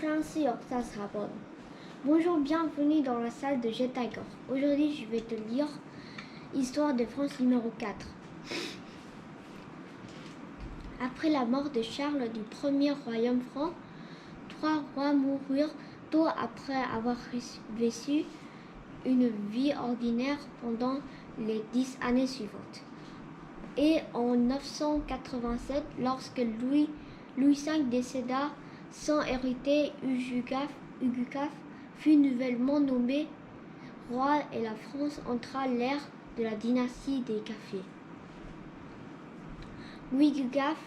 Francie Octas Rabon. Bonjour, bienvenue dans la salle de Jet Tiger. Aujourd'hui, je vais te lire Histoire de France numéro 4. Après la mort de Charles du premier royaume franc, 3 rois moururent tôt après avoir vécu une vie ordinaire pendant les 10 années suivantes. Et en 987, lorsque Louis V décéda sans héritier, Ugukaf fut nouvellement nommé roi et la France entra l'ère de la dynastie des Cafés. Louis Ugukaf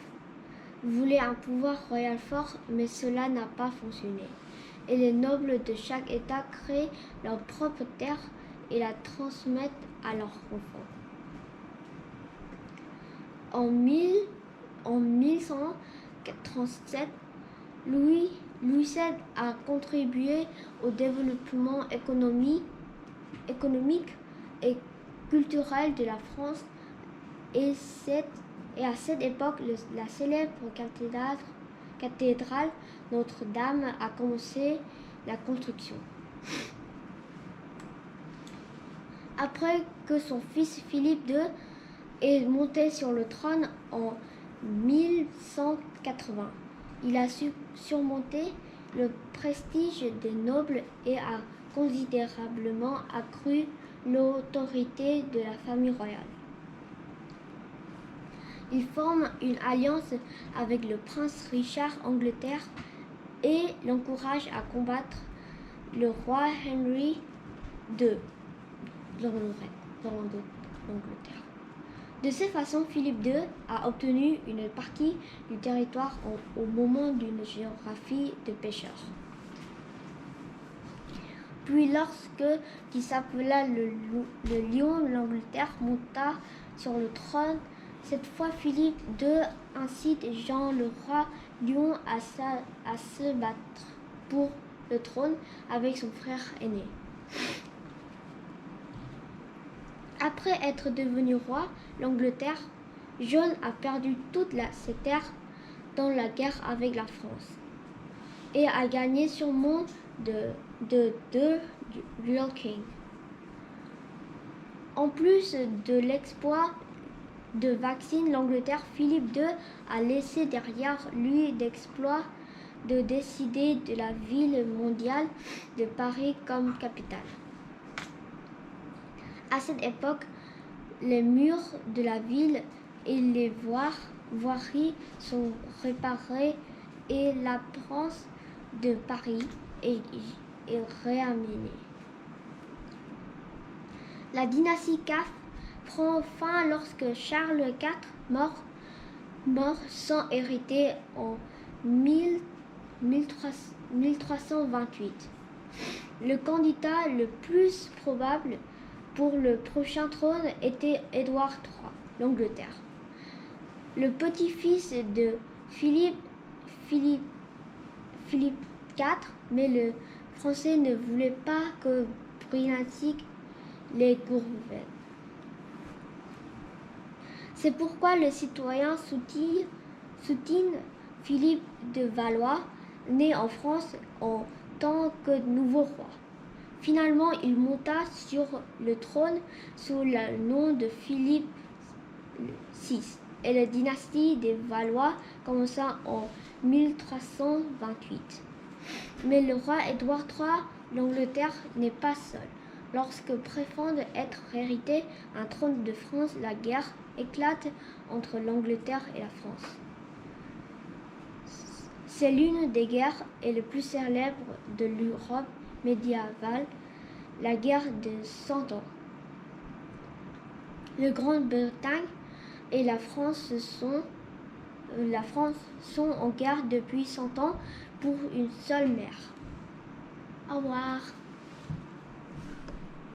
voulait un pouvoir royal fort, mais cela n'a pas fonctionné. Et les nobles de chaque État créent leur propre terre et la transmettent à leurs enfants. En 1137, Louis VII a contribué au développement économique et culturel de la France et à cette époque, la célèbre cathédrale Notre-Dame a commencé la construction. Après que son fils Philippe II est monté sur le trône en 1180, il a surmonté le prestige des nobles et a considérablement accru l'autorité de la famille royale. Il forme une alliance avec le prince Richard d'Angleterre et l'encourage à combattre le roi Henry II d'Angleterre. De cette façon, Philippe II a obtenu une partie du territoire au moment d'une géographie de pêcheurs. Puis lorsque qui s'appela le lion de l'Angleterre monta sur le trône, cette fois Philippe II incite Jean le roi lion à se battre pour le trône avec son frère aîné. Après être devenu roi, l'Angleterre, John a perdu toutes ses terres dans la guerre avec la France et a gagné sûrement de Real King. En plus de l'exploit de vaccine, l'Angleterre, Philippe II a laissé derrière lui l'exploit de décider de la ville mondiale de Paris comme capitale. À cette époque, les murs de la ville et les voiries sont réparés et la France de Paris est réanimer. La dynastie CAF prend fin lorsque Charles IV mort sans héritier en 1328. Le candidat le plus probable pour le prochain trône était Édouard III d'Angleterre, le petit-fils de Philippe IV, mais le Français ne voulait pas que Britanniques les gouvernent. C'est pourquoi le citoyen soutient Philippe de Valois, né en France en tant que nouveau roi. Finalement, il monta sur le trône sous le nom de Philippe VI et la dynastie des Valois commença en 1328. Mais le roi Édouard III d'Angleterre n'est pas seul. Lorsque prétend être hérité un trône de France, la guerre éclate entre l'Angleterre et la France. C'est l'une des guerres les plus célèbres de l'Europe médiévale, la guerre de 100 ans. La Grande-Bretagne et la France sont en guerre depuis 100 ans pour une seule mer. Au revoir.